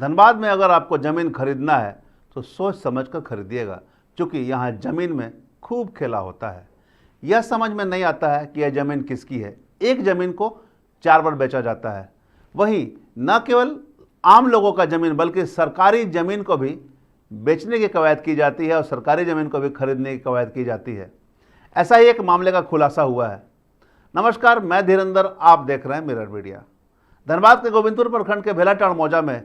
धनबाद में अगर आपको ज़मीन खरीदना है तो सोच समझ कर खरीदिएगा, क्योंकि यहाँ ज़मीन में खूब खेला होता है। यह समझ में नहीं आता है कि यह ज़मीन किसकी है। एक ज़मीन को 4 बार बेचा जाता है। वहीं न केवल आम लोगों का ज़मीन बल्कि सरकारी ज़मीन को भी बेचने की कवायद की जाती है और सरकारी ज़मीन को भी खरीदने की कवायद की जाती है। ऐसा ही एक मामले का खुलासा हुआ है। नमस्कार, मैं धीरेंद्र, आप देख रहे हैं मिरर मीडिया। धनबाद के गोविंदपुर प्रखंड के भेलाटांड़ मौजा में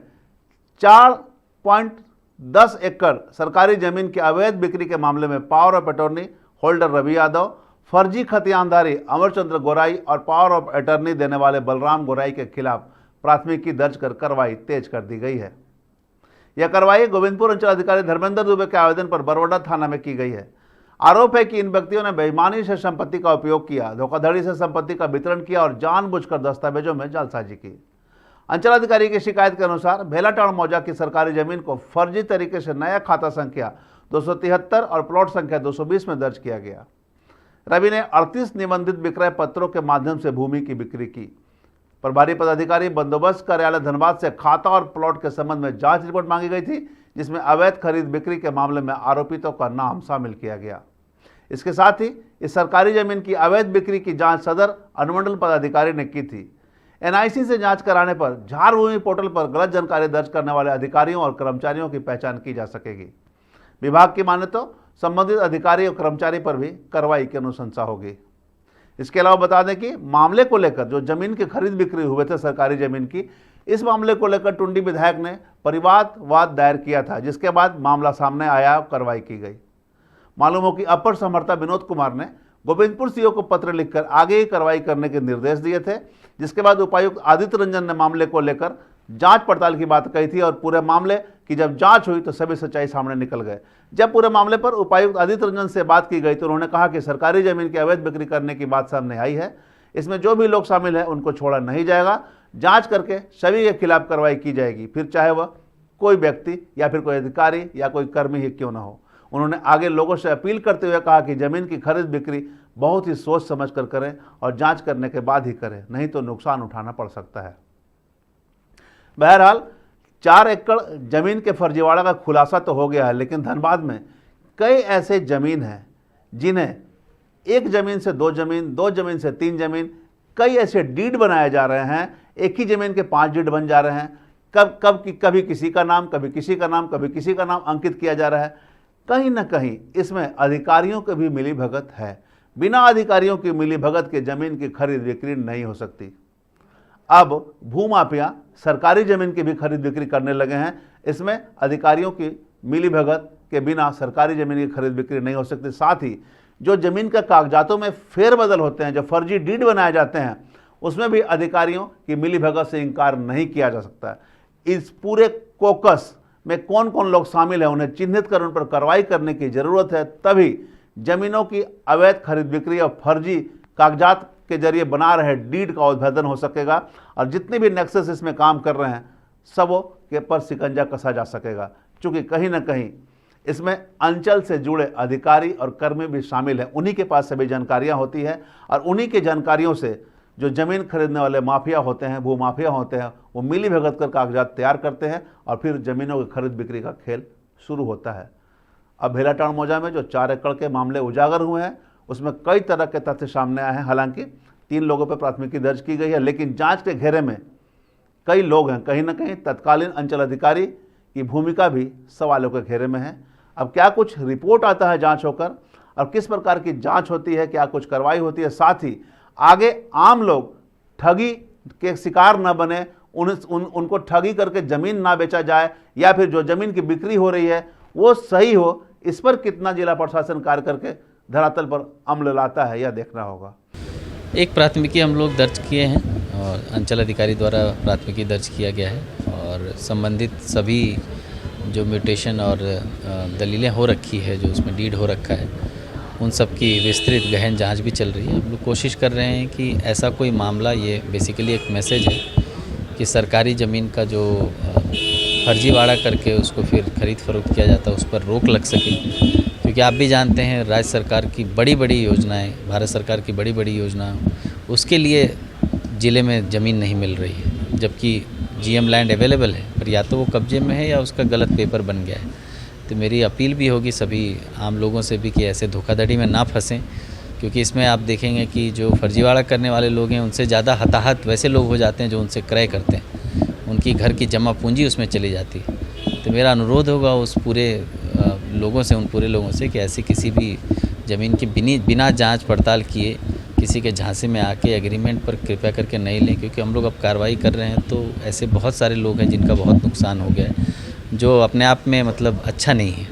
4.10 एकड़ सरकारी जमीन की अवैध बिक्री के मामले में power of attorney holder Ravi Yadav, फर्जी खतियानदारी अमरचंद्र गोराई और पावर ऑफ अटॉर्नी देने वाले बलराम गोराई के खिलाफ प्राथमिकी दर्ज कर कार्रवाई तेज कर दी गई है। यह कार्रवाई गोविंदपुर अंचलाधिकारी धर्मेंद्र दुबे के आवेदन पर बरौडा थाना में की गई है। आरोप है कि इन व्यक्तियों ने बेईमानी से संपत्ति का उपयोग किया, धोखाधड़ी से संपत्ति का वितरण किया और जानबूझकर दस्तावेजों में जालसाजी की। अंचलाधिकारी की शिकायत के अनुसार भेलाटांड़ मौजा की सरकारी जमीन को फर्जी तरीके से नया खाता संख्या 273 और प्लॉट संख्या 220 में दर्ज किया गया। रवि ने 38 निबंधित विक्रय पत्रों के माध्यम से भूमि की बिक्री की। प्रभारी पदाधिकारी बंदोबस्त कार्यालय धनबाद से खाता और प्लॉट के संबंध में जांच रिपोर्ट मांगी गई थी, जिसमें अवैध खरीद बिक्री के मामले में आरोपितों का नाम शामिल किया गया। इसके साथ ही इस सरकारी जमीन की अवैध बिक्री की जांच सदर अनुमंडल पदाधिकारी ने की थी। एनआईसी से जांच कराने पर झार भूमि पोर्टल पर गलत जानकारी दर्ज करने वाले अधिकारियों और कर्मचारियों की पहचान की जा सकेगी। विभाग की माने तो संबंधित अधिकारी और कर्मचारी पर भी कार्रवाई की अनुशंसा होगी। इसके अलावा बता दें कि मामले को लेकर जो जमीन की खरीद बिक्री हुए थे सरकारी जमीन की, इस मामले को लेकर टुंडी विधायक ने परिवादवाद दायर किया था, जिसके बाद मामला सामने आया और कार्रवाई की गई। मालूम हो कि अपर समहर्ता विनोद कुमार ने गोविंदपुर सीओ को पत्र लिखकर आगे ही कार्रवाई करने के निर्देश दिए थे, जिसके बाद उपायुक्त आदित्य रंजन ने मामले को लेकर जांच पड़ताल की बात कही थी और पूरे मामले की जब जांच हुई तो सभी सच्चाई सामने निकल गए। जब पूरे मामले पर उपायुक्त आदित्य रंजन से बात की गई तो उन्होंने कहा कि सरकारी जमीन की अवैध बिक्री करने की बात सामने आई है, इसमें जो भी लोग शामिल हैं उनको छोड़ा नहीं जाएगा। जांच करके सभी के खिलाफ कार्रवाई की जाएगी, फिर चाहे वह कोई व्यक्ति या फिर कोई अधिकारी या कोई कर्मी ही क्यों न हो। उन्होंने आगे लोगों से अपील करते हुए कहा कि जमीन की खरीद बिक्री बहुत ही सोच समझ कर करें और जांच करने के बाद ही करें, नहीं तो नुकसान उठाना पड़ सकता है। बहरहाल 4 एकड़ जमीन के फर्जीवाड़ा का खुलासा तो हो गया है, लेकिन धनबाद में कई ऐसे जमीन हैं जिन्हें एक जमीन से 2 जमीन, 2 जमीन से 3 जमीन, कई ऐसे डीड बनाए जा रहे हैं। एक ही जमीन के 5 डीड बन जा रहे हैं। कभी किसी का नाम, कभी किसी का नाम, कभी किसी का नाम अंकित किया जा रहा है। कहीं ना कहीं इसमें अधिकारियों की भी मिलीभगत है। बिना अधिकारियों की मिलीभगत के जमीन की खरीद बिक्री नहीं हो सकती। अब भूमाफिया सरकारी जमीन की भी खरीद बिक्री करने लगे हैं। इसमें अधिकारियों की मिलीभगत के बिना सरकारी जमीन की खरीद बिक्री नहीं हो सकती। साथ ही जो जमीन का कागजातों में फेरबदल होते हैं, जो फर्जी डीड बनाए जाते हैं, उसमें भी अधिकारियों की मिलीभगत से इनकार नहीं किया जा सकता। इस पूरे कोकस में कौन कौन लोग शामिल हैं उन्हें चिन्हित कर उन पर कार्रवाई करने की जरूरत है, तभी जमीनों की अवैध खरीद बिक्री और फर्जी कागजात के जरिए बना रहे डीड का उद्भेदन हो सकेगा और जितने भी नेक्सस इसमें काम कर रहे हैं सबों के पर शिकंजा कसा जा सकेगा। क्योंकि कहीं ना कहीं इसमें अंचल से जुड़े अधिकारी और कर्मी भी शामिल हैं। उन्हीं के पास सभी जानकारियां होती है और उन्हीं के जानकारियों से जो जमीन खरीदने वाले माफिया होते हैं, भूमाफिया होते हैं, वो मिली भगत कर कागजात तैयार करते हैं और फिर जमीनों की खरीद बिक्री का खेल शुरू होता है। अब भेलाटांड़ मौजा में जो 4 एकड़ के मामले उजागर हुए हैं उसमें कई तरह के तथ्य सामने आए हैं। हालांकि 3 लोगों पर प्राथमिकी दर्ज की गई है, लेकिन जांच के घेरे में कई लोग हैं। कहीं ना कहीं तत्कालीन अंचल अधिकारी की भूमिका भी सवालों के घेरे में है। अब क्या कुछ रिपोर्ट आता है जांच होकर और किस प्रकार की जांच होती है, क्या कुछ कार्रवाई होती है, साथ ही आगे आम लोग ठगी के शिकार न बने, उनको ठगी करके ज़मीन ना बेचा जाए या फिर जो ज़मीन की बिक्री हो रही है वो सही हो, इस पर कितना जिला प्रशासन कार्य करके धरातल पर अमल लाता है यह देखना होगा। एक प्राथमिकी हम लोग दर्ज किए हैं और अंचल अधिकारी द्वारा प्राथमिकी दर्ज किया गया है और संबंधित सभी जो म्यूटेशन और दलीलें हो रखी है, जो उसमें डीड हो रखा है, उन सब की विस्तृत गहन जांच भी चल रही है। हम लोग कोशिश कर रहे हैं कि ऐसा कोई मामला, ये बेसिकली एक मैसेज है कि सरकारी ज़मीन का जो फर्जीवाड़ा करके उसको फिर खरीद फरोख्त किया जाता है उस पर रोक लग सके। क्योंकि आप भी जानते हैं राज्य सरकार की बड़ी बड़ी योजनाएं, भारत सरकार की बड़ी बड़ी योजना, उसके लिए ज़िले में ज़मीन नहीं मिल रही है, जबकि जीएम लैंड अवेलेबल है, पर या तो वो कब्जे में है या उसका गलत पेपर बन गया है। तो मेरी अपील भी होगी सभी आम लोगों से भी कि ऐसे धोखाधड़ी में ना फंसें, क्योंकि इसमें आप देखेंगे कि जो फर्जीवाड़ा करने वाले लोग हैं उनसे ज़्यादा हताहत वैसे लोग हो जाते हैं जो उनसे क्रय करते हैं, उनकी घर की जमा पूंजी उसमें चली जाती है। तो मेरा अनुरोध होगा उस पूरे लोगों से, उन पूरे लोगों से कि ऐसी किसी भी ज़मीन की बिना जांच पड़ताल किए किसी के झांसे में आके एग्रीमेंट पर कृपया करके नहीं लें, क्योंकि हम लोग अब कार्रवाई कर रहे हैं तो ऐसे बहुत सारे लोग हैं जिनका बहुत नुकसान हो गया है, जो अपने आप में मतलब अच्छा नहीं है।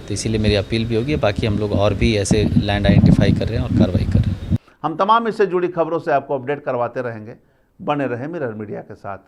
तो इसीलिए मेरी अपील भी होगी। बाकी हम लोग और भी ऐसे लैंड आइडेंटिफाई कर रहे हैं और कार्रवाई कर रहे हैं। हम तमाम इससे जुड़ी खबरों से आपको अपडेट करवाते रहेंगे। बने रहें मिरर मीडिया के साथ।